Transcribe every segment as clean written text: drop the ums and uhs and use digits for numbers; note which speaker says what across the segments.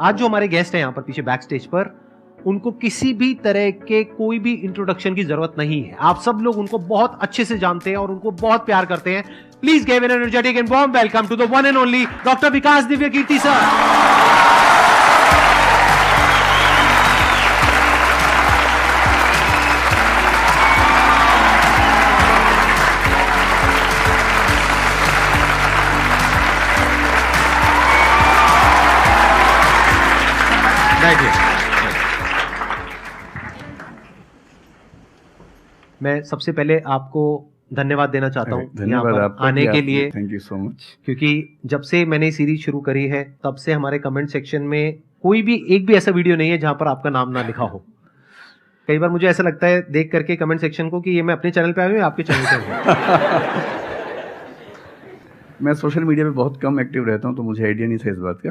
Speaker 1: आज जो हमारे गेस्ट हैं यहाँ पर पीछे बैक स्टेज पर, उनको किसी भी तरह के कोई भी इंट्रोडक्शन की जरूरत नहीं है। आप सब लोग उनको बहुत अच्छे से जानते हैं और उनको बहुत प्यार करते हैं। Please give an energetic and warm welcome to the one and only doctor Vikas Divya Kirti sir. मैं सबसे पहले आपको धन्यवाद देना चाहता हूँ यहाँ पर आने के लिए।
Speaker 2: Thank you so much.
Speaker 1: क्योंकि जब से मैंने सीरीज शुरू करी है तब से हमारे कमेंट सेक्शन में कोई भी एक भी ऐसा वीडियो नहीं है जहां पर आपका नाम ना लिखा हो। कई बार मुझे ऐसा लगता है देख करके कमेंट सेक्शन को कि ये मैं अपने चैनल पे आया हूँ या आपके चैनल पे हूँ।
Speaker 2: मैं सोशल मीडिया पे बहुत कम एक्टिव रहता हूँ तो मुझे आइडिया नहीं था इस बात का,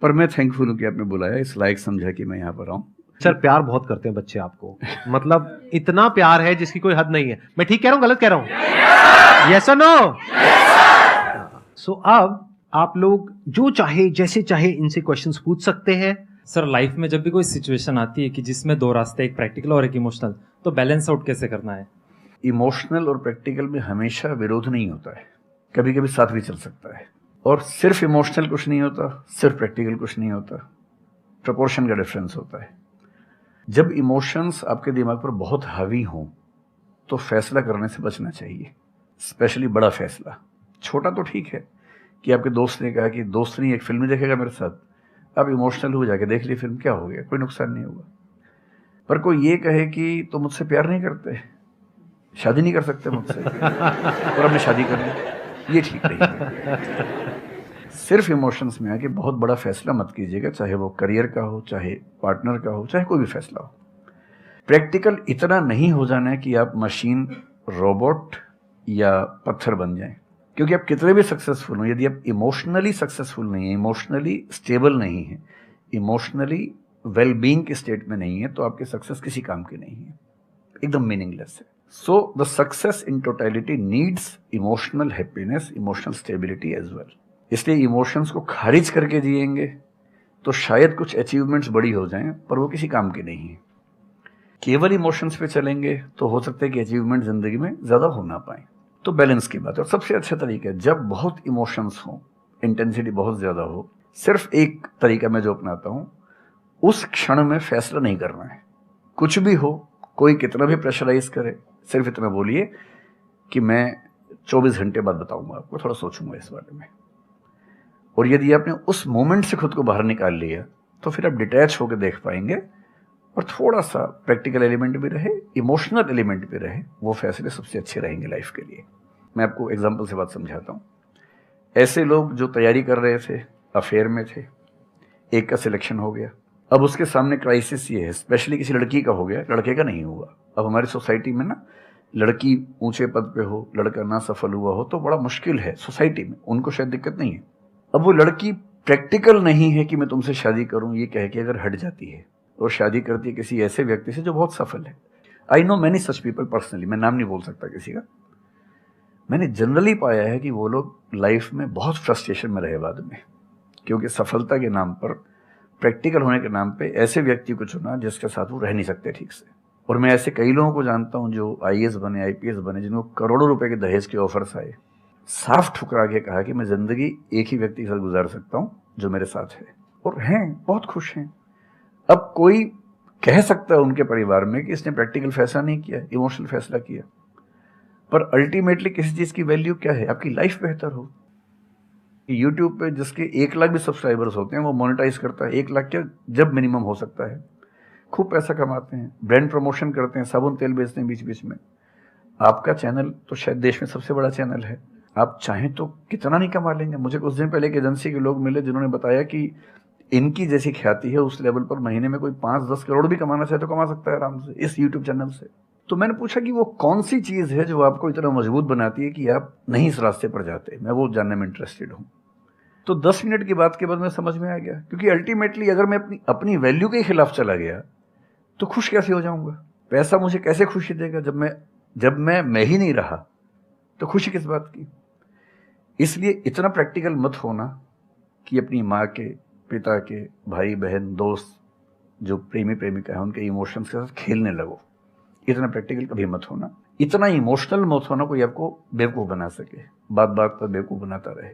Speaker 2: पर मैं थैंकफुल हूँ कि आपने बुलाया, इस लायक समझा कि मैं यहाँ पर आऊँ।
Speaker 1: सर प्यार बहुत करते हैं बच्चे आपको, मतलब इतना प्यार है जिसकी कोई हद नहीं है। मैं ठीक कह रहा हूँ गलत कह रहा हूँ? यस और नो? सो अब आप लोग जो चाहे जैसे चाहे इनसे क्वेश्चंस पूछ सकते हैं।
Speaker 3: सर लाइफ में जब भी कोई सिचुएशन आती है कि जिसमें दो रास्ते, एक प्रैक्टिकल और एक इमोशनल, तो बैलेंस आउट कैसे करना है?
Speaker 2: इमोशनल और प्रैक्टिकल में हमेशा विरोध नहीं होता है, कभी कभी साथ भी चल सकता है। और सिर्फ इमोशनल कुछ नहीं होता, सिर्फ प्रैक्टिकल कुछ नहीं होता, प्रोपोर्शन का डिफरेंस होता है। जब इमोशंस आपके दिमाग पर बहुत हावी हों तो फैसला करने से बचना चाहिए, स्पेशली बड़ा फैसला। छोटा तो ठीक है कि आपके दोस्त ने कहा कि दोस्त नहीं एक फिल्म देखेगा मेरे साथ, आप इमोशनल हो जाके देख ली फिल्म, क्या हो गया, कोई नुकसान नहीं होगा। पर कोई ये कहे कि तो मुझसे प्यार नहीं करते, शादी नहीं कर सकते मुझसे और अब मैं शादी कर लूं, ये ठीक नहीं है। सिर्फ इमोशंस में आके बहुत बड़ा फैसला मत कीजिएगा, चाहे वो करियर का हो, चाहे पार्टनर का हो, चाहे कोई भी फैसला हो। प्रैक्टिकल इतना नहीं हो जाना है कि आप मशीन, रोबोट या पत्थर बन जाएं। क्योंकि आप कितने भी सक्सेसफुल हो, यदि आप इमोशनली सक्सेसफुल नहीं है, इमोशनली स्टेबल नहीं है, इमोशनली वेलबींग के स्टेट में नहीं है, तो आपकी सक्सेस किसी काम की नहीं है, एकदम मीनिंगलेस है। So the success in totality needs emotional happiness, emotional stability as well. इसलिए इमोशंस को खारिज करके जिएंगे तो शायद कुछ अचीवमेंट्स बड़ी हो जाएं, पर वो किसी काम की नहीं है। केवल इमोशंस पे चलेंगे तो हो सकता है कि अचीवमेंट जिंदगी में ज्यादा हो ना पाए। तो बैलेंस की बात है। और सबसे अच्छा तरीका है, जब बहुत इमोशंस हो, इंटेंसिटी बहुत ज्यादा हो, सिर्फ एक तरीका मैं जो अपनाता हूं, उस क्षण में फैसला नहीं करना है। कुछ भी हो, कोई कितना भी प्रेशराइज करे, सिर्फ इतना बोलिए कि मैं 24 घंटे बाद बताऊंगा आपको, थोड़ा सोचूंगा इस बारे में। और यदि आपने उस मोमेंट से खुद को बाहर निकाल लिया तो फिर आप डिटैच होकर देख पाएंगे और थोड़ा सा प्रैक्टिकल एलिमेंट भी रहे, इमोशनल एलिमेंट भी रहे, वो फैसले सबसे अच्छे रहेंगे लाइफ के लिए। मैं आपको एग्जांपल से बात समझाता हूँ। ऐसे लोग जो तैयारी कर रहे थे, अफेयर में थे, एक का सिलेक्शन हो गया, अब उसके सामने क्राइसिस ये है, स्पेशली किसी लड़की का हो गया, लड़के का नहीं हुआ। अब हमारी सोसाइटी में ना, लड़की ऊंचे पद पे हो, लड़का ना सफल हुआ हो तो बड़ा मुश्किल है सोसाइटी में, उनको शायद दिक्कत नहीं है। अब वो लड़की प्रैक्टिकल नहीं है कि मैं तुमसे शादी करूं, ये कह के अगर हट जाती है और शादी करती है किसी ऐसे व्यक्ति से जो बहुत सफल है। I know many such people personally, मैं नाम नहीं बोल सकता किसी का। मैंने जनरली पाया है कि वो लोग लाइफ में बहुत फ्रस्ट्रेशन में रहे बाद में, क्योंकि सफलता के नाम पर, प्रैक्टिकल होने के नाम पे ऐसे व्यक्ति को चुना जिसके साथ वो रह नहीं सकते ठीक से। और मैं ऐसे कई लोगों को जानता हूं जो आईएएस बने, IPS बने, जिनको करोड़ों रुपए के दहेज के ऑफर्स आए, साफ ठुकरा के कहा कि मैं जिंदगी एक ही व्यक्ति के साथ गुजार सकता हूं जो मेरे साथ है, और हैं, बहुत खुश हैं। अब कोई कह सकता है उनके परिवार में कि इसने प्रैक्टिकल फैसला नहीं किया, इमोशनल फैसला किया, पर अल्टीमेटली किसी चीज की वैल्यू क्या है? आपकी लाइफ बेहतर हो। यूट्यूब पे जिसके 1 लाख भी सब्सक्राइबर्स होते हैं वो मोनेटाइज करता है, 1 लाख क्या जब मिनिमम हो सकता है, खूब पैसा कमाते हैं, ब्रांड प्रमोशन करते हैं, साबुन तेल बेचते हैं बीच बीच में। आपका चैनल तो शायद देश में सबसे बड़ा चैनल है, आप चाहें तो कितना नहीं कमा लेंगे। मुझे कुछ दिन पहले एक एजेंसी के लोग मिले जिन्होंने बताया कि इनकी जैसी ख्याति है उस लेवल पर महीने में कोई 5-10 करोड़ भी कमाना चाहे तो कमा सकता है आराम से इस यूट्यूब चैनल से। तो मैंने पूछा कि वो कौन सी चीज है जो आपको इतना मजबूत बनाती है कि आप नहीं इस रास्ते पर जाते, मैं वो जानने में इंटरेस्टेड हूँ। तो 10 मिनट की बात के बाद मैं समझ में आ गया, क्योंकि अल्टीमेटली अगर मैं अपनी वैल्यू के खिलाफ चला गया तो खुश कैसे हो जाऊंगा? पैसा मुझे कैसे खुशी देगा जब मैं ही नहीं रहा, तो खुशी किस बात की? इसलिए इतना प्रैक्टिकल मत होना कि अपनी माँ के, पिता के, भाई बहन, दोस्त, जो प्रेमी प्रेमिका है, उनके इमोशंस के साथ खेलने लगो। इतना प्रैक्टिकल कभी मत होना, इतना इमोशनल मत होना कोई आपको बेवकूफ़ बना सके, बात बात पर बेवकूफ़ बनाता रहे।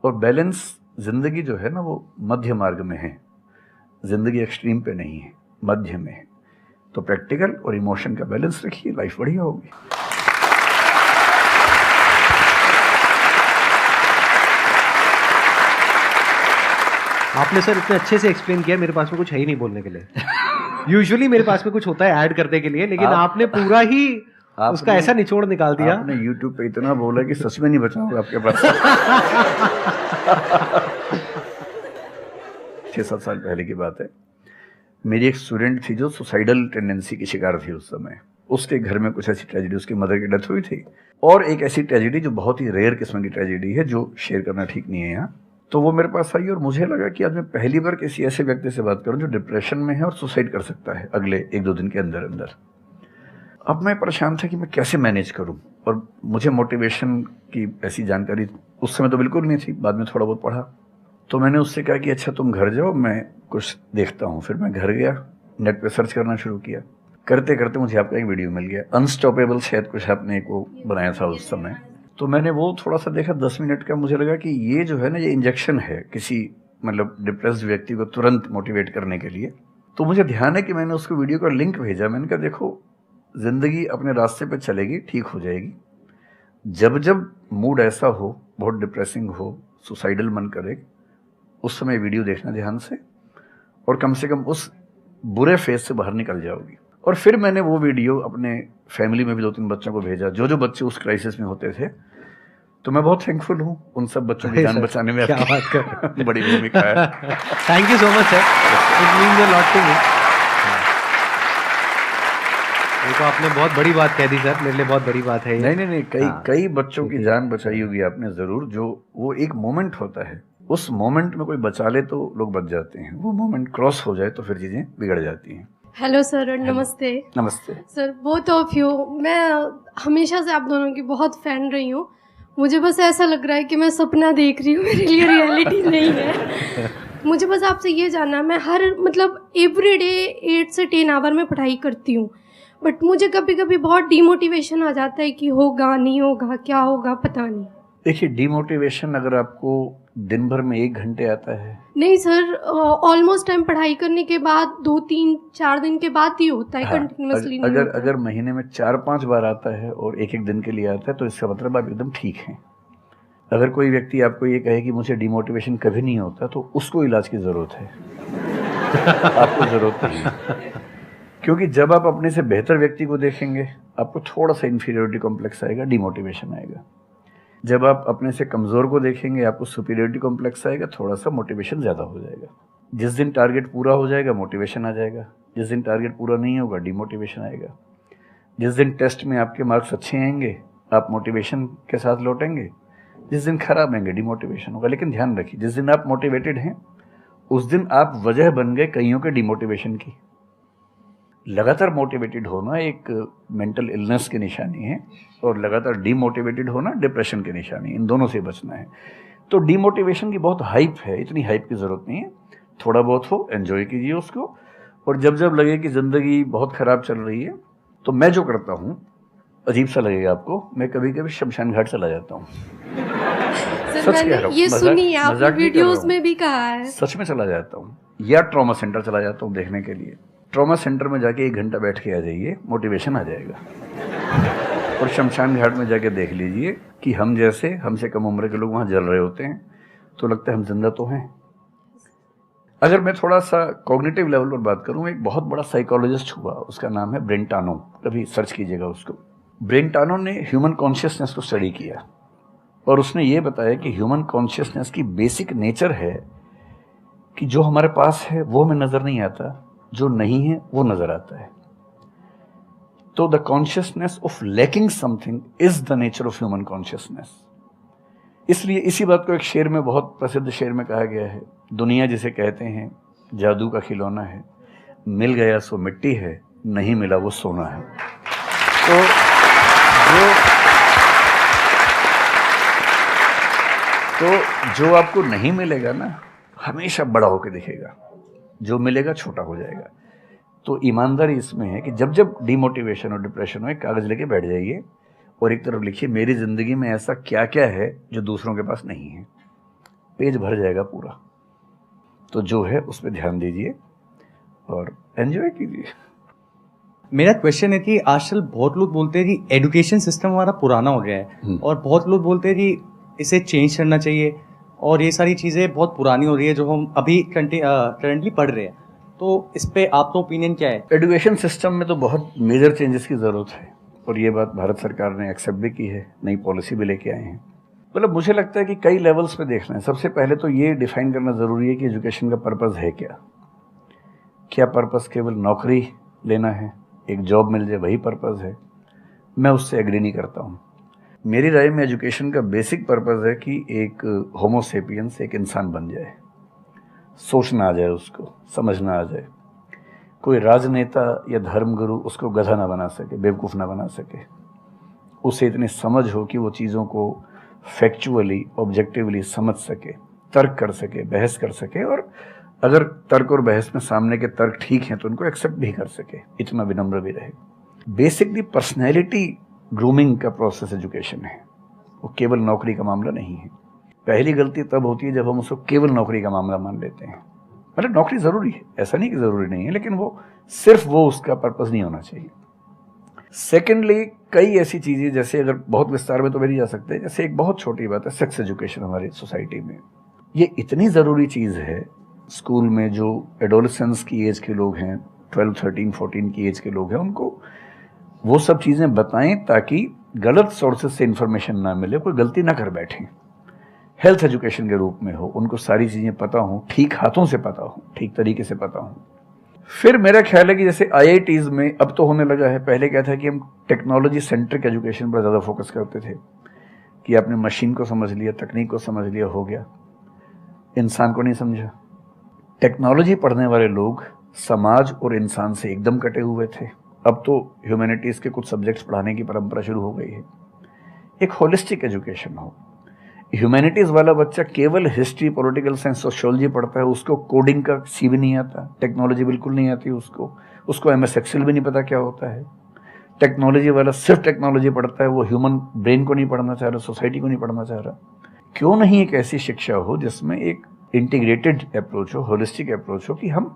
Speaker 2: और बैलेंस जिंदगी जो है ना, वो मध्य मार्ग में है, जिंदगी एक्सट्रीम पे नहीं है, मध्य में है। तो प्रैक्टिकल और इमोशन का बैलेंस रखिए, लाइफ बढ़िया होगी।
Speaker 1: आपने सर इतने अच्छे से एक्सप्लेन किया, मेरे पास में कुछ है ही नहीं बोलने के लिए। यूजुअली मेरे पास में कुछ होता है ऐड करने के लिए, लेकिन आपने पूरा ही उसका ऐसा निचोड़ निकाल दिया।
Speaker 2: आपने YouTube पे इतना बोला कि सच में नहीं बचा होगा आपके पास। 6-7 साल पहले की बात है, मेरी एक स्टूडेंट थी जो सुसाइडल टेंडेंसी की शिकार थी उस समय। उसके घर में कुछ ऐसी ट्रेजेडी, उसकी मदर की डेथ हुई थी, और एक ऐसी ट्रेजेडी जो बहुत ही रेयर किस्म की ट्रेजेडी है, जो शेयर करना ठीक नहीं है यहाँ। तो वो मेरे पास आई और मुझे लगा कि आज मैं पहली बार किसी ऐसे व्यक्ति से बात करूं जो डिप्रेशन में है और सुसाइड कर सकता है अगले 1-2 दिन के अंदर अंदर। अब मैं परेशान था कि मैं कैसे मैनेज करूं, और मुझे मोटिवेशन की ऐसी जानकारी उस समय तो बिल्कुल नहीं थी, बाद में थोड़ा बहुत पढ़ा। तो मैंने उससे कहा कि अच्छा तुम घर जाओ, मैं कुछ देखता हूँ। फिर मैं घर गया, नेट पे सर्च करना शुरू किया। करते करते मुझे आपका एक वीडियो मिल गया, अनस्टॉपेबल, शायद कुछ आपने एक वो बनाया था उस समय। तो मैंने वो थोड़ा सा देखा, 10 मिनट का। मुझे लगा कि ये जो है ना, ये इंजेक्शन है किसी मतलब डिप्रेस्ड व्यक्ति को तुरंत मोटिवेट करने के लिए। तो मुझे ध्यान है कि मैंने उसको वीडियो का लिंक भेजा। मैंने कहा देखो, जिंदगी अपने रास्ते पे चलेगी, ठीक हो जाएगी। जब जब मूड ऐसा हो, बहुत डिप्रेसिंग हो, सुसाइडल मन करे, उस समय वीडियो देखना ध्यान से, और कम से कम उस बुरे फेज से बाहर निकल जाओगी। और फिर मैंने वो वीडियो अपने फैमिली में भी 2-3 बच्चों को भेजा, जो बच्चे उस क्राइसिस में होते थे। तो मैं बहुत थैंकफुल हूँ उन सब बच्चों की जान बचाने में,
Speaker 1: क्या बात कर
Speaker 2: बड़ी भूमिका है।
Speaker 1: Thank you so much sir, it means a lot to me. ये तो आपने बहुत बड़ी बात कह दी सर, मेरे लिए बहुत बड़ी बात है।
Speaker 2: नहीं, कई बच्चों की जान बचाई होगी आपने जरूर। जो वो एक मोमेंट होता है, उस मोमेंट में कोई बचा ले तो लोग बच जाते हैं, वो मोमेंट क्रॉस हो जाए तो फिर चीजें बिगड़ जाती हैं।
Speaker 4: हेलो सर, नमस्ते।
Speaker 2: नमस्ते
Speaker 4: सर, बोथ ऑफ यू, मैं हमेशा से आप दोनों की बहुत फैन रही हूँ। मुझे बस ऐसा लग रहा है कि मैं सपना देख रही हूँ, मेरे लिए रियलिटी नहीं है। मुझे बस आपसे ये जानना, मैं हर मतलब एवरी डे 8 से 10 आवर में पढ़ाई करती हूँ, बट मुझे कभी कभी बहुत डिमोटिवेशन आ जाता है कि होगा नहीं होगा, क्या होगा पता नहीं।
Speaker 2: देखिए, डिमोटिवेशन अगर आपको दिन भर में 1 घंटे आता है।
Speaker 4: नहीं सर, ऑलमोस्ट टाइम पढ़ाई करने के बाद 2-3-4 दिन के बाद ही होता है, कंटिन्यूअसली नहीं होता।
Speaker 2: अगर महीने में 4-5 बार आता है और 1-1 दिन के लिए आता है, तो इसका मतलब आप एकदम ठीक हैं। अगर कोई व्यक्ति आपको ये कहे कि मुझे डिमोटिवेशन कभी नहीं होता, तो उसको इलाज की जरूरत है। आपको जरूरत नहीं है, क्योंकि जब आप अपने से बेहतर व्यक्ति को देखेंगे, आपको थोड़ा सा इंफीरियरिटी कॉम्प्लेक्स आएगा, डिमोटिवेशन आएगा। जब आप अपने से कमज़ोर को देखेंगे, आपको सुपीरियरिटी कॉम्प्लेक्स आएगा, थोड़ा सा मोटिवेशन ज़्यादा हो जाएगा। जिस दिन टारगेट पूरा हो जाएगा, मोटिवेशन आ जाएगा। जिस दिन टारगेट पूरा नहीं होगा, डिमोटिवेशन आएगा। जिस दिन टेस्ट में आपके मार्क्स अच्छे आएंगे, आप मोटिवेशन के साथ लौटेंगे। जिस दिन खराब आएंगे, डिमोटिवेशन होगा। लेकिन ध्यान रखिए, जिस दिन आप मोटिवेटेड हैं, उस दिन आप वजह बन गए कईयों के डिमोटिवेशन की। लगातार मोटिवेटेड होना एक मेंटल इलनेस की निशानी है, और लगातार डीमोटिवेटेड होना डिप्रेशन की निशानी है। इन दोनों से बचना है। तो डीमोटिवेशन की बहुत हाइप है, इतनी हाइप की ज़रूरत नहीं है। थोड़ा बहुत हो, एंजॉय कीजिए उसको। और जब जब लगे कि ज़िंदगी बहुत ख़राब चल रही है, तो मैं जो करता हूँ, अजीब सा लगेगा आपको, मैं कभी कभी शमशान घाट चला जाता हूँ। सच कह रहा हूँ,
Speaker 4: ये सुनी है आपने वीडियोस में भी कहा है।
Speaker 2: सच में चला जाता हूँ, या ट्रॉमा सेंटर चला जाता हूँ देखने के लिए। ट्रॉमा सेंटर में जाके 1 घंटा बैठ के आ जाइए, मोटिवेशन आ जाएगा। और शमशान घाट में जाके देख लीजिए कि हम जैसे हमसे कम उम्र के लोग वहाँ जल रहे होते हैं, तो लगता है हम जिंदा तो हैं। अगर मैं थोड़ा सा कॉग्निटिव लेवल पर बात करूँ, एक बहुत बड़ा साइकोलॉजिस्ट हुआ, उसका नाम है ब्रेंटानो, कभी सर्च कीजिएगा उसको। ब्रेंटानो ने ह्यूमन कॉन्शियसनेस को स्टडी किया, और उसने ये बताया कि ह्यूमन कॉन्शियसनेस की बेसिक नेचर है कि जो हमारे पास है वो हमें नज़र नहीं आता, जो नहीं है वो नज़र आता है। तो the consciousness of lacking something is the nature of human consciousness. इसलिए इसी बात को एक शेर में, बहुत प्रसिद्ध शेर में कहा गया है, दुनिया जिसे कहते हैं जादू का खिलौना है, मिल गया सो मिट्टी है, नहीं मिला वो सोना है। तो जो आपको नहीं मिलेगा ना, हमेशा बड़ा होकर दिखेगा, जो मिलेगा छोटा हो जाएगा। तो ईमानदारी इसमें है कि जब जब डिमोटिवेशन और डिप्रेशन हो, एक कागज़ लेके बैठ जाइए और एक तरफ लिखिए मेरी ज़िंदगी में ऐसा क्या क्या है जो दूसरों के पास नहीं है। पेज भर जाएगा पूरा। तो जो है उस पर ध्यान दीजिए और एंजॉय कीजिए।
Speaker 5: मेरा क्वेश्चन है कि आजकल बहुत लोग बोलते हैं कि एजुकेशन सिस्टम हमारा पुराना हो गया है और बहुत लोग बोलते हैं कि इसे चेंज करना चाहिए और ये सारी चीज़ें बहुत पुरानी हो रही है जो हम अभी करंटली पढ़ रहे हैं। तो इस पे आपका ओपिनियन क्या है?
Speaker 2: एजुकेशन सिस्टम में तो बहुत मेजर चेंजेस की ज़रूरत है और ये बात भारत सरकार ने एक्सेप्ट भी की है, नई पॉलिसी भी लेके आए हैं। मतलब मुझे लगता है कि कई लेवल्स पे देखना है। सबसे पहले तो ये डिफाइन करना ज़रूरी है कि एजुकेशन का पर्पज़ है क्या। क्या पर्पज़ केवल नौकरी लेना है, एक जॉब मिल जाए, वही पर्पज़ है? मैं उससे एग्री नहीं करता हूँ। मेरी राय में एजुकेशन का बेसिक पर्पज़ है कि एक होमो सेपियंस एक इंसान बन जाए, सोचना आ जाए, उसको समझना आ जाए। कोई राजनेता या धर्मगुरु उसको गधा ना बना सके, बेवकूफ़ ना बना सके। उसे इतनी समझ हो कि वो चीज़ों को फैक्चुअली, ऑब्जेक्टिवली समझ सके, तर्क कर सके, बहस कर सके, और अगर तर्क और बहस में सामने के तर्क ठीक हैं तो उनको एक्सेप्ट भी कर सके, इतना विनम्र भी रहे। बेसिकली पर्सनैलिटी ग्रूमिंग का प्रोसेस एजुकेशन है, वो केवल नौकरी का मामला नहीं है। पहली गलती तब होती है जब हम उसको केवल नौकरी का मामला मान लेते हैं। मतलब नौकरी ज़रूरी है, ऐसा नहीं कि ज़रूरी नहीं है, लेकिन वो सिर्फ वो उसका पर्पज़ नहीं होना चाहिए। सेकेंडली, कई ऐसी चीज़ें, जैसे अगर बहुत विस्तार में तो नहीं जा सकते, जैसे एक बहुत छोटी बात है सेक्स एजुकेशन हमारी सोसाइटी में। ये इतनी ज़रूरी चीज़ है। स्कूल में जो एडोलेसेंस की एज के लोग हैं, 12, 13, 14 की एज के लोग हैं, उनको वो सब चीज़ें बताएं ताकि गलत सोर्सेज से इंफॉर्मेशन ना मिले, कोई गलती ना कर बैठें। हेल्थ एजुकेशन के रूप में हो, उनको सारी चीज़ें पता हों, ठीक हाथों से पता हो, ठीक तरीके से पता हो। फिर मेरा ख्याल है कि जैसे IITs में अब तो होने लगा है, पहले क्या था कि हम टेक्नोलॉजी सेंट्रिक एजुकेशन पर ज़्यादा फोकस करते थे कि आपने मशीन को समझ लिया, तकनीक को समझ लिया, हो गया, इंसान को नहीं समझा। टेक्नोलॉजी पढ़ने वाले लोग समाज और इंसान से एकदम कटे हुए थे। अब तो ह्यूमैनिटीज़ के कुछ सब्जेक्ट्स पढ़ाने की परंपरा शुरू हो गई है। एक होलिस्टिक एजुकेशन हो। ह्यूमैनिटीज़ वाला बच्चा केवल हिस्ट्री, पॉलिटिकल साइंस, सोशियोलॉजी पढ़ता है, उसको कोडिंग का सी भी नहीं आता, टेक्नोलॉजी बिल्कुल नहीं आती उसको MS एक्सेल भी नहीं पता क्या होता है। टेक्नोलॉजी वाला सिर्फ टेक्नोलॉजी पढ़ता है, वो ह्यूमन ब्रेन को नहीं पढ़ना चाह रहा, सोसाइटी को नहीं पढ़ना चाह रहा। क्यों नहीं एक ऐसी शिक्षा हो जिसमें एक इंटीग्रेटेड अप्रोच हो, होलिस्टिक अप्रोच हो, कि हम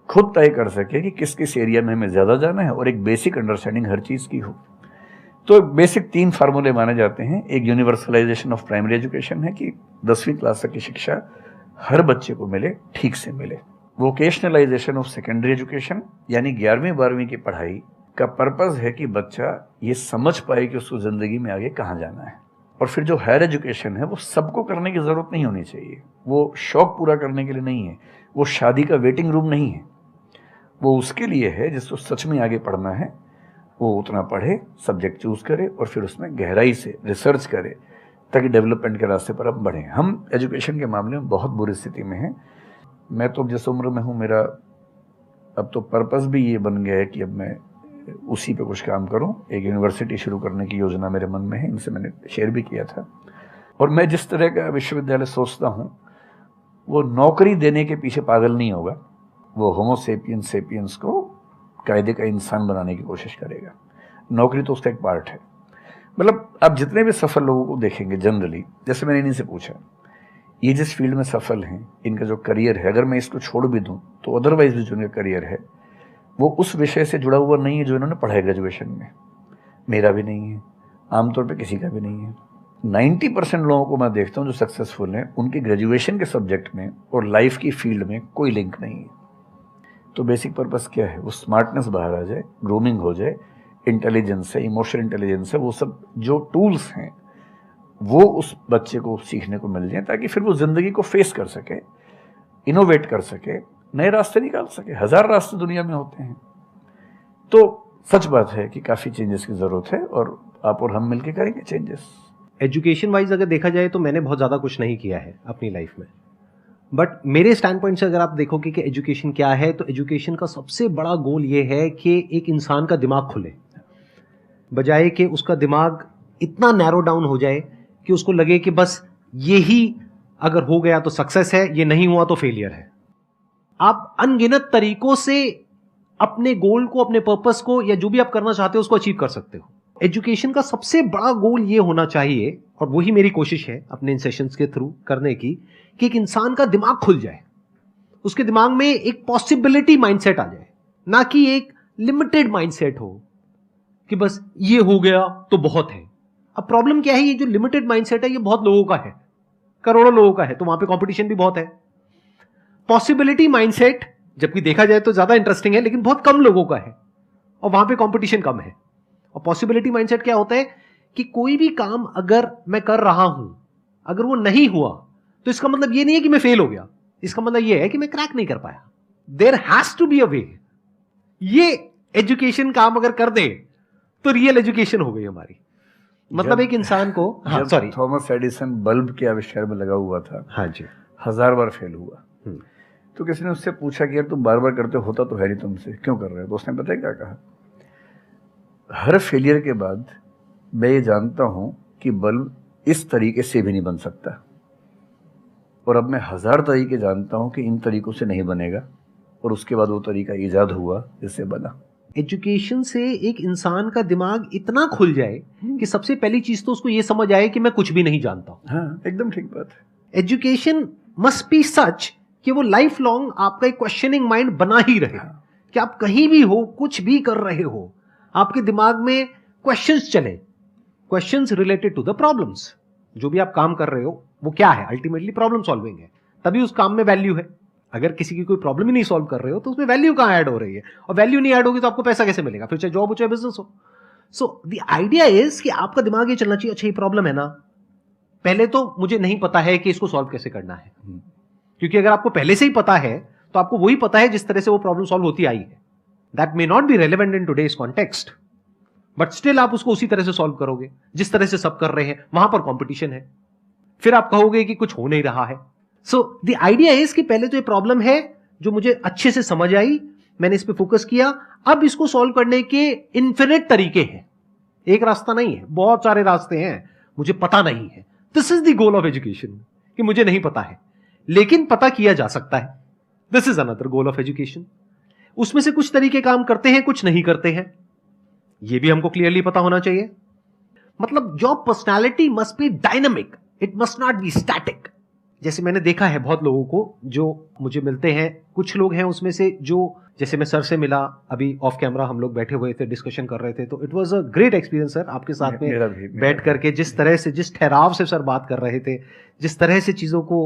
Speaker 2: खुद तय कर सके कि किस किस एरिया में हमें ज़्यादा जाना है और एक बेसिक अंडरस्टैंडिंग हर चीज़ की हो। तो बेसिक 3 फार्मूले माने जाते हैं। एक यूनिवर्सलाइजेशन ऑफ प्राइमरी एजुकेशन है कि 10वीं क्लास तक की शिक्षा हर बच्चे को मिले, ठीक से मिले। वोकेशनलाइजेशन ऑफ सेकेंडरी एजुकेशन, यानी 11वीं 12वीं की पढ़ाई का पर्पज़ है कि बच्चा ये समझ पाए कि उसको ज़िंदगी में आगे कहाँ जाना है। और फिर जो हायर एजुकेशन है वो सबको करने की ज़रूरत नहीं होनी चाहिए, वो शौक पूरा करने के लिए नहीं है, वो शादी का वेटिंग रूम नहीं है, वो उसके लिए है जिसको सच में आगे पढ़ना है, वो उतना पढ़े, सब्जेक्ट चूज़ करे और फिर उसमें गहराई से रिसर्च करे ताकि डेवलपमेंट के रास्ते पर अब बढ़ें। हम एजुकेशन के मामले में बहुत बुरी स्थिति में हैं। मैं तो जिस उम्र में हूँ, मेरा अब तो पर्पज़ भी ये बन गया है कि अब मैं उसी पे कुछ काम करूं। एक यूनिवर्सिटी शुरू करने की योजना मेरे मन में है, इनसे मैंने शेयर भी किया था। और मैं जिस तरह का विश्वविद्यालय सोचता हूं, वो नौकरी देने के पीछे पागल नहीं होगा, वो होमो सेपियंस को कायदे का इंसान बनाने की कोशिश करेगा। नौकरी तो उसका एक पार्ट है। मतलब आप जितने भी सफल लोगों को देखेंगे जनरली, जैसे मैंने इन्हीं से पूछा, ये जिस फील्ड में सफल हैं, इनका जो करियर है, अगर मैं इसको छोड़ भी दूं तो अदरवाइज भी जो इनका करियर है वो उस विषय से जुड़ा हुआ नहीं है जो इन्होंने पढ़ा है ग्रेजुएशन में। मेरा भी नहीं है, आमतौर पे किसी का भी नहीं है। 90% लोगों को मैं देखता हूँ जो सक्सेसफुल हैं, उनके ग्रेजुएशन के सब्जेक्ट में और लाइफ की फील्ड में कोई लिंक नहीं है। तो बेसिक पर्पस क्या है? वो स्मार्टनेस बाहर आ जाए, ग्रूमिंग हो जाए, इंटेलिजेंस है, इमोशनल इंटेलिजेंस है, वो सब जो टूल्स हैं वो उस बच्चे को सीखने को मिल जाए ताकि फिर वो ज़िंदगी को फेस कर सके, इनोवेट कर सके, नए रास्ते निकाल सके। 1000 रास्ते दुनिया में होते हैं। तो सच बात है कि काफ़ी चेंजेस की ज़रूरत है और आप और हम मिलके करेंगे चेंजेस।
Speaker 1: एजुकेशन वाइज अगर देखा जाए तो मैंने बहुत ज़्यादा कुछ नहीं किया है अपनी लाइफ में, बट मेरे स्टैंड पॉइंट से अगर आप देखोगे कि एजुकेशन क्या है, तो एजुकेशन का सबसे बड़ा गोल ये है कि एक इंसान का दिमाग खुले, बजाय कि उसका दिमाग इतना नैरो डाउन हो जाए कि उसको लगे कि बस यही अगर हो गया तो सक्सेस है, ये नहीं हुआ तो फेलियर है। आप अनगिनत तरीकों से अपने गोल को, अपने पर्पस को, या जो भी आप करना चाहते हो उसको अचीव कर सकते हो। एजुकेशन का सबसे बड़ा गोल ये होना चाहिए, और वही मेरी कोशिश है अपने इन सेशंस के थ्रू करने की, कि एक इंसान का दिमाग खुल जाए, उसके दिमाग में एक पॉसिबिलिटी माइंडसेट आ जाए, ना कि एक लिमिटेड माइंडसेट हो कि बस ये हो गया तो बहुत है। अब प्रॉब्लम क्या है, ये जो लिमिटेड माइंडसेट है ये बहुत लोगों का है, करोड़ों लोगों का है, तो वहां पे कंपटीशन भी बहुत है। पॉसिबिलिटी माइंडसेट जबकि देखा जाए तो ज्यादा इंटरेस्टिंग है, लेकिन बहुत कम लोगों का है और वहां पे कंपटीशन कम है। और पॉसिबिलिटी माइंडसेट क्या होता है कि कोई भी काम अगर मैं कर रहा हूं, अगर वो नहीं हुआ तो इसका मतलब ये नहीं है कि मैं फेल हो गया, इसका मतलब ये है कि मैं क्रैक नहीं कर पाया। There has to be a way. ये एजुकेशन काम अगर कर दे तो रियल एजुकेशन हो गई हमारी। मतलब एक इंसान को, हाँ सॉरी,
Speaker 2: थॉमस एडिसन बल्ब के आविष्कार में लगा हुआ था,
Speaker 1: हाँ जी,
Speaker 2: 1000 बार फेल हुआ। तो किसी ने उससे पूछा कि यार तुम बार बार करते होता तो है नहीं तुमसे, क्यों कर रहे हो? तो उसने पता है क्या कहा, हर फेलियर के बाद मैं ये जानता हूं कि बल्ब इस तरीके से भी नहीं बन सकता, और अब मैं 1000 तरीके जानता हूं कि इन तरीकों से नहीं बनेगा, और उसके बाद वो तरीका ईजाद हुआ जिससे बना।
Speaker 1: एजुकेशन से एक इंसान का दिमाग इतना खुल जाए कि सबसे पहली चीज तो उसको ये समझ आए कि मैं कुछ भी नहीं जानता हूं।
Speaker 2: हाँ, एकदम ठीक बात है।
Speaker 1: एजुकेशन मस्ट बी सच कि वो लाइफ लॉन्ग आपका एक क्वेश्चनिंग माइंड बना ही रहे, कि आप कहीं भी हो, कुछ भी कर रहे हो, आपके दिमाग में क्वेश्चंस चले, questions related to the problems. जो भी आप काम कर रहे हो वो क्या है, अल्टीमेटली प्रॉब्लम सॉल्विंग है, तभी उस काम में वैल्यू है। अगर किसी की कोई प्रॉब्लम ही नहीं सॉल्व कर रहे हो तो उसमें वैल्यू कहां ऐड हो रही है, और वैल्यू नहीं ऐड होगी तो आपको पैसा कैसे मिलेगा, फिर चाहे जॉब हो चाहे बिजनेस हो। सो द आइडिया इज कि आपका दिमाग ये चलना चाहिए, अच्छा ये प्रॉब्लम है ना, पहले तो मुझे नहीं पता है कि इसको सॉल्व कैसे करना है, क्योंकि अगर आपको पहले से ही पता है तो आपको वही पता है जिस तरह से वो प्रॉब्लम सॉल्व होती आई है। That may not be relevant in today's context, but still आप उसको उसी तरह से सॉल्व करोगे जिस तरह से सब कर रहे हैं। वहां पर कंपटीशन है, फिर आप कहोगे कि कुछ हो नहीं रहा है। सो द आइडिया इज कि पहले तो ये प्रॉब्लम है जो मुझे अच्छे से समझ आई, मैंने इस पे फोकस किया, अब इसको सॉल्व करने के इन्फिनिट तरीके हैं, एक रास्ता नहीं है, बहुत सारे रास्ते हैं, मुझे पता नहीं है। This is the goal of education, कि मुझे नहीं पता है लेकिन पता किया जा सकता है। This is another goal of education. उसमें से कुछ तरीके काम करते हैं, कुछ नहीं करते हैं, यह भी हमको क्लियरली पता होना चाहिए। मतलब your personality must be dynamic, it must not be static. जैसे मैंने देखा है बहुत लोगों को जो मुझे मिलते हैं, कुछ लोग हैं उसमें से जो, जैसे मैं सर से मिला अभी ऑफ कैमरा, हम लोग बैठे हुए थे, डिस्कशन कर रहे थे, तो it was a great experience sir, आपके साथ में बैठ करके जिस तरह से, जिस ठहराव से सर बात कर रहे थे, जिस तरह से चीजों को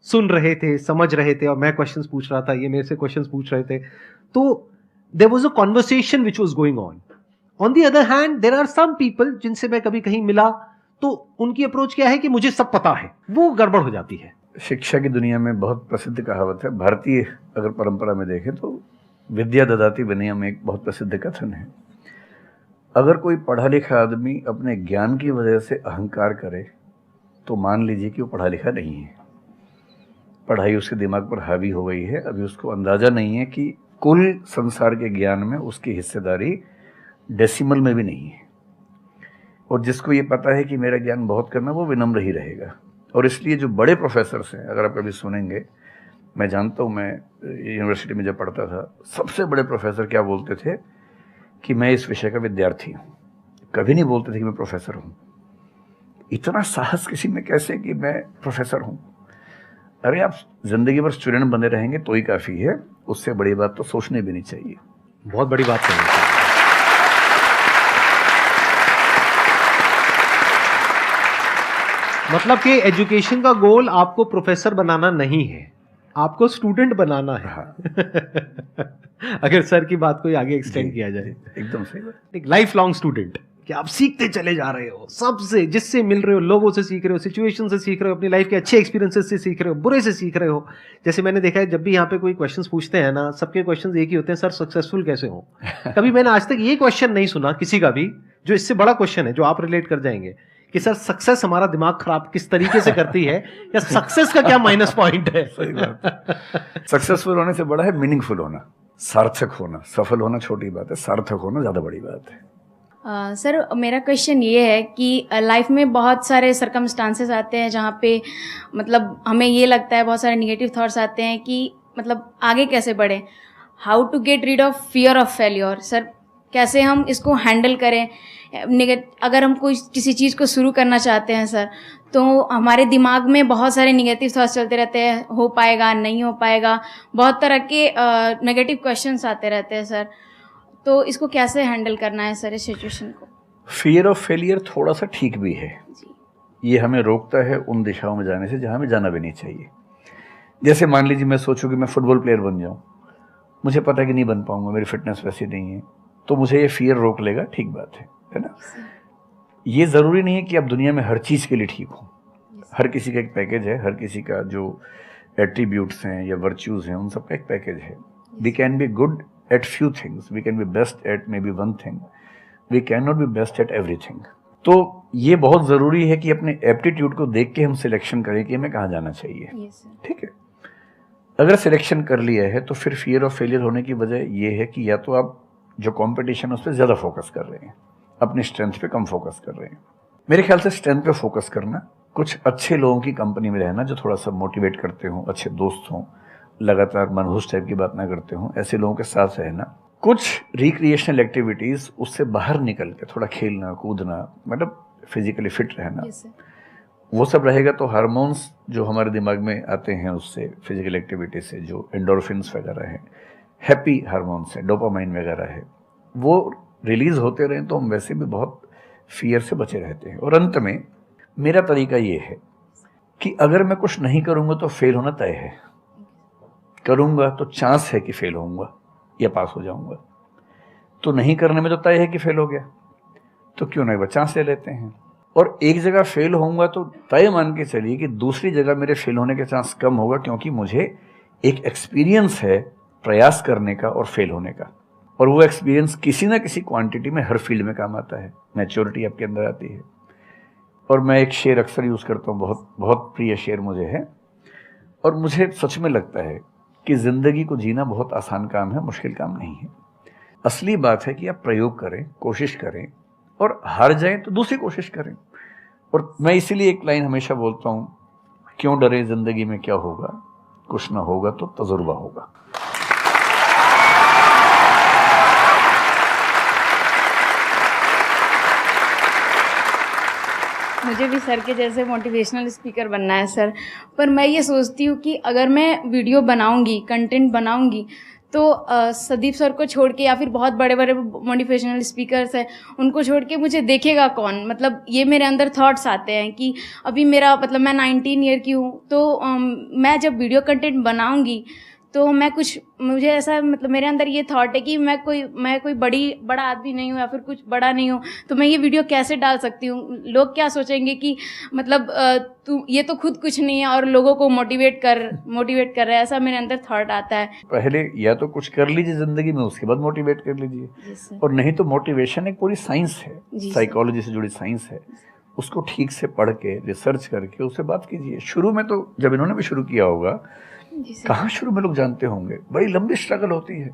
Speaker 1: सुन रहे थे, समझ रहे थे, और मैं क्वेश्चंस पूछ रहा था, ये मेरे से क्वेश्चंस पूछ रहे थे, तो there was a conversation which was going on. On the other hand there are some people जिनसे मैं कभी कहीं मिला तो उनकी अप्रोच क्या है कि मुझे सब पता है, वो गड़बड़ हो जाती है।
Speaker 2: शिक्षा की दुनिया में बहुत प्रसिद्ध कहावत है, भारतीय अगर परंपरा में देखें तो विद्या ददाति विनयम में एक बहुत प्रसिद्ध कथन है। अगर कोई पढ़ा लिखा आदमी अपने ज्ञान की वजह से अहंकार करे तो मान लीजिए कि वो पढ़ा लिखा नहीं है, पढ़ाई उसके दिमाग पर हावी हो गई है, अभी उसको अंदाजा नहीं है कि कुल संसार के ज्ञान में उसकी हिस्सेदारी डेसिमल में भी नहीं है। और जिसको ये पता है कि मेरा ज्ञान बहुत करना, वो विनम्र ही रहेगा। और इसलिए जो बड़े प्रोफेसर्स हैं, अगर आप कभी सुनेंगे, मैं जानता हूँ, मैं यूनिवर्सिटी में जब पढ़ता था, सबसे बड़े प्रोफेसर क्या बोलते थे कि मैं इस विषय का विद्यार्थी हूँ, कभी नहीं बोलते थे कि मैं प्रोफेसर हूँ। इतना साहस किसी में कैसे कि मैं प्रोफेसर हूँ? अरे आप जिंदगी भर स्टूडेंट बने रहेंगे तो ही काफ़ी है, उससे बड़ी बात तो सोचने भी नहीं चाहिए।
Speaker 1: बहुत बड़ी बात है। मतलब कि एजुकेशन का गोल आपको प्रोफेसर बनाना नहीं है, आपको स्टूडेंट बनाना है। अगर सर की बात को आगे एक्सटेंड किया जाए,
Speaker 2: एकदम सही बात।
Speaker 1: एक लाइफ लॉन्ग स्टूडेंट, कि आप सीखते चले जा रहे हो, सबसे, जिससे मिल रहे हो, लोगों से सीख रहे हो, सिचुएशन से सीख रहे हो, अपनी लाइफ के अच्छे एक्सपीरियंसेस से सीख रहे हो, बुरे से सीख रहे हो। जैसे मैंने देखा है, जब भी यहाँ पे कोई क्वेश्चंस पूछते हैं ना, सबके क्वेश्चंस एक ही होते हैं, सर सक्सेसफुल कैसे हो। कभी मैंने आज तक ये क्वेश्चन नहीं सुना किसी का भी जो इससे बड़ा क्वेश्चन है, जो आप रिलेट कर जाएंगे कि सर सक्सेस हमारा दिमाग खराब किस तरीके से करती है, या सक्सेस का क्या माइनस पॉइंट है।
Speaker 2: सही बात। सक्सेसफुल होने से बड़ा है मीनिंगफुल होना, सार्थक होना। सफल होना छोटी बात है, सार्थक होना ज्यादा बड़ी बात है।
Speaker 6: सर मेरा क्वेश्चन ये है कि लाइफ में बहुत सारे सर्कमस्टांसेस आते हैं जहाँ पे मतलब हमें ये लगता है, बहुत सारे नेगेटिव थॉट्स आते हैं कि मतलब आगे कैसे बढ़े, how to get rid of fear of failure. Sir कैसे हम इसको हैंडल करें, अगर हम कोई किसी चीज़ को शुरू करना चाहते हैं सर, तो हमारे दिमाग में बहुत सारे नेगेटिव थॉट्स चलते रहते हैं, हो पाएगा नहीं हो पाएगा, बहुत तरह के नेगेटिव क्वेश्चंस आते रहते हैं सर, तो इसको कैसे हैंडल करना है सर इस सिचुएशन को?
Speaker 2: फियर ऑफ फेलियर थोड़ा सा ठीक भी है
Speaker 6: जी।
Speaker 2: ये हमें रोकता है उन दिशाओं में जाने से जहाँ हमें जाना भी नहीं चाहिए। जैसे मान लीजिए मैं सोचूं कि मैं फुटबॉल प्लेयर बन जाऊं, मुझे पता है कि नहीं बन पाऊंगा, मेरी फिटनेस वैसी नहीं है, तो मुझे ये फियर रोक लेगा, ठीक बात है ना। ये ज़रूरी नहीं है कि आप दुनिया में हर चीज़ के लिए ठीक हो। हर किसी का एक पैकेज है, हर किसी का जो एट्रीब्यूट्स हैं या वर्च्यूज़ हैं उन सब का एक पैकेज है। We can be good at few things, we can be best at maybe one thing, we cannot be best at everything। तो ये बहुत ज़रूरी है कि अपने एप्टीट्यूड को देख के हम सिलेक्शन करें कि हमें कहाँ जाना चाहिए। ठीक है, अगर सिलेक्शन कर लिया है तो फिर फियर ऑफ फेलियर होने की वजह ये है कि या तो आप जो कंपटीशन है उस पर ज़्यादा फोकस कर रहे हैं, अपनी स्ट्रेंथ पे कम फोकस कर रहे हैं। मेरे ख्याल से स्ट्रेंथ पे फोकस करना, कुछ अच्छे लोगों की कंपनी में रहना जो थोड़ा सा मोटिवेट करते हों, अच्छे दोस्त हों, लगातार मनहूस टाइप की बात ना करते हों, ऐसे लोगों के साथ रहना, कुछ रिक्रिएशनल एक्टिविटीज़ उससे बाहर निकल के थोड़ा खेलना कूदना, मतलब फिजिकली फिट रहना, वो सब रहेगा तो हार्मोन्स जो हमारे दिमाग में आते हैं उससे, फिजिकल एक्टिविटी से, जो एंडोर्फिन्स वगैरह हैं, हैप्पी हार्मोन्स हैं, डोपामाइन वगैरह है, वो रिलीज होते रहें तो हम वैसे भी बहुत फियर से बचे रहते हैं। और अंत में मेरा तरीका ये है कि अगर मैं कुछ नहीं करूँगा तो फेल होना तय है, करूँगा तो चांस है कि फेल होऊंगा या पास हो जाऊंगा, तो नहीं करने में तो तय है कि फेल हो गया, तो क्यों नहीं चांस ले लेते हैं। और एक जगह फेल होऊंगा तो तय मान के चलिए कि दूसरी जगह मेरे फेल होने के चांस कम होगा, क्योंकि मुझे एक एक्सपीरियंस है प्रयास करने का और फेल होने का, और वो एक्सपीरियंस किसी ना किसी क्वांटिटी में हर फील्ड में काम आता है, मैच्योरिटी आपके अंदर आती है। और मैं एक शेर अक्सर यूज़ करता हूँ, बहुत बहुत प्रिय शेर मुझे है, और मुझे सच में लगता है कि ज़िंदगी को जीना बहुत आसान काम है, मुश्किल काम नहीं है। असली बात है कि आप प्रयोग करें, कोशिश करें, और हार जाएं तो दूसरी कोशिश करें। और मैं इसीलिए एक लाइन हमेशा बोलता हूँ, क्यों डरे ज़िंदगी में क्या होगा, कुछ ना होगा तो तजुर्बा होगा।
Speaker 6: मुझे भी सर के जैसे मोटिवेशनल स्पीकर बनना है सर, पर मैं ये सोचती हूँ कि अगर मैं वीडियो बनाऊँगी, कंटेंट बनाऊँगी, तो संदीप सर को छोड़ के या फिर बहुत बड़े बड़े मोटिवेशनल स्पीकर्स हैं उनको छोड़ के मुझे देखेगा कौन। मतलब ये मेरे अंदर थॉट्स आते हैं कि अभी मेरा मतलब मैं 19 ईयर की हूँ, तो मैं जब वीडियो कंटेंट बनाऊँगी तो मैं कुछ, मुझे ऐसा मतलब मेरे अंदर ये थॉट है कि मैं कोई बड़ा आदमी नहीं हूँ या फिर कुछ बड़ा नहीं हूँ, तो मैं ये वीडियो कैसे डाल सकती हूँ, लोग क्या सोचेंगे कि मतलब तू ये तो खुद कुछ नहीं है और लोगों को मोटिवेट कर रहा है, ऐसा मेरे अंदर थॉट आता है।
Speaker 2: पहले या तो कुछ कर लीजिए ज़िंदगी में, उसके बाद मोटिवेट कर लीजिए। और नहीं तो मोटिवेशन एक पूरी साइंस है, साइकोलॉजी से जुड़ी साइंस है, उसको ठीक से पढ़ के रिसर्च करके उससे बात कीजिए। शुरू में तो जब इन्होंने भी शुरू किया होगा, कहाँ शुरू में लोग जानते होंगे, बड़ी लंबी स्ट्रगल होती है,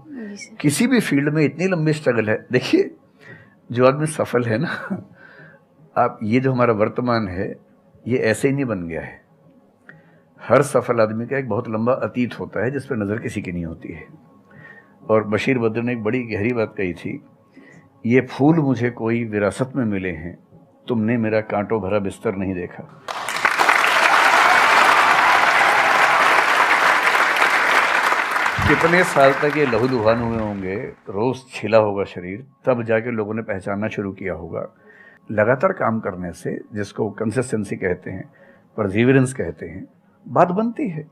Speaker 2: किसी भी फील्ड में इतनी लंबी स्ट्रगल है। देखिए जो आदमी सफल है ना, आप ये जो हमारा वर्तमान है ये ऐसे ही नहीं बन गया है। हर सफल आदमी का एक बहुत लंबा अतीत होता है जिस पर नज़र किसी की नहीं होती है। और बशीर बद्र ने एक बड़ी गहरी बात कही थी, ये फूल मुझे कोई विरासत में मिले हैं, तुमने मेरा कांटों भरा बिस्तर नहीं देखा। कितने साल तक ये लहूलुहान हुए होंगे, रोज छिला होगा शरीर, तब जाके लोगों ने पहचानना शुरू किया होगा। लगातार काम करने से, जिसको कंसिस्टेंसी कहते हैं, परसिवियरेंस कहते हैं, बात बनती है,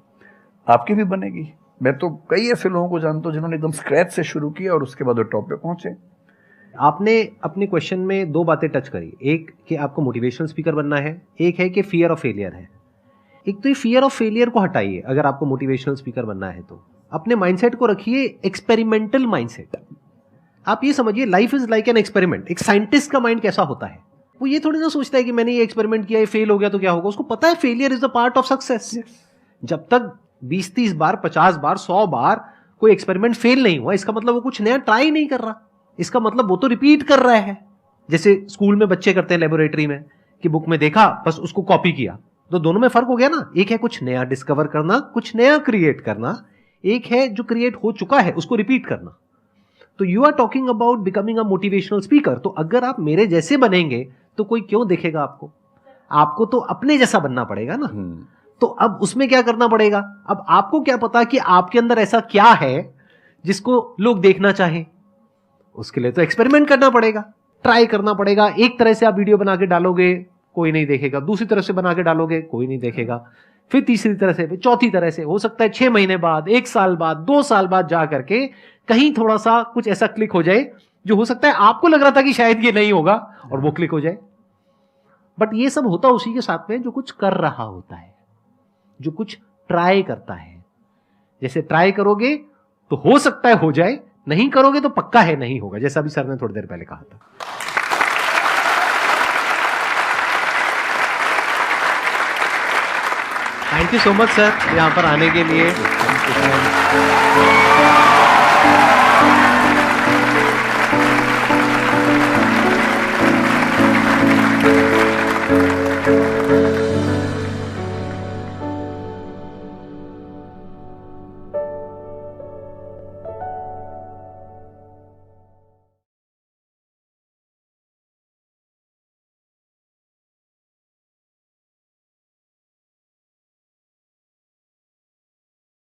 Speaker 2: आपकी भी बनेगी। मैं तो कई ऐसे लोगों को जानता हूँ जिन्होंने एकदम स्क्रैच से शुरू किया और उसके बाद वो टॉप पे पहुंचे।
Speaker 1: आपने अपने क्वेश्चन में दो बातें टच करी, एक कि आपको मोटिवेशनल स्पीकर बनना है, एक है कि फियर ऑफ फेलियर है। एक तो ये फियर ऑफ फेलियर को हटाइए, अगर आपको मोटिवेशनल स्पीकर बनना है तो अपने माइंडसेट को रखिए एक्सपेरिमेंटल माइंडसेट। आप ये समझिए life is like an experiment. एक साइंटिस्ट का माइंड कैसा होता है, वो ये थोड़ी ना सोचता है कि मैंने ये एक्सपेरिमेंट किया, ये फेल हो गया तो क्या होगा। उसको पता है failure is the part of success. जब तक 20-30 बार, 50 बार, 100 बार कोई एक्सपेरिमेंट फेल नहीं हुआ, इसका मतलब वो कुछ नया ट्राई नहीं कर रहा, इसका मतलब वो तो रिपीट कर रहा है। जैसे स्कूल में बच्चे करते हैं लेबोरेटरी में कि बुक में देखा बस उसको कॉपी किया, तो दोनों में फर्क हो गया ना। एक है कुछ नया डिस्कवर करना, कुछ नया क्रिएट करना, एक है जो क्रिएट हो चुका है उसको रिपीट करना। तो you are talking about becoming a motivational speaker. तो अगर आप मेरे जैसे बनेंगे तो कोई क्यों देखेगा आपको? आपको तो अपने जैसा बनना पड़ेगा ना। तो अब उसमें क्या करना पड़ेगा? अब आपको क्या पता कि आपके अंदर ऐसा क्या है जिसको लोग देखना चाहें? उसके लिए तो एक्सपेरिमेंट करना पड़ेगा, ट्राई करना पड़ेगा। एक तरह से आप वीडियो बना के डालोगे, कोई नहीं देखेगा। दूसरी तरह से बना के डालोगे, कोई नहीं देखेगा। फिर तीसरी तरह से, फिर चौथी तरह से। हो सकता है 6 महीने बाद, 1 साल बाद, 2 साल बाद जा करके कहीं थोड़ा सा कुछ ऐसा क्लिक हो जाए जो हो सकता है आपको लग रहा था कि शायद ये नहीं होगा और वो क्लिक हो जाए। बट ये सब होता उसी के साथ में जो कुछ कर रहा होता है, जो कुछ ट्राई करता है। जैसे ट्राई करोगे तो हो सकता है हो जाए, नहीं करोगे तो पक्का है नहीं होगा, जैसा भी सर ने थोड़ी देर पहले कहा था। Thank you so much sir, यहां पर आने के लिए।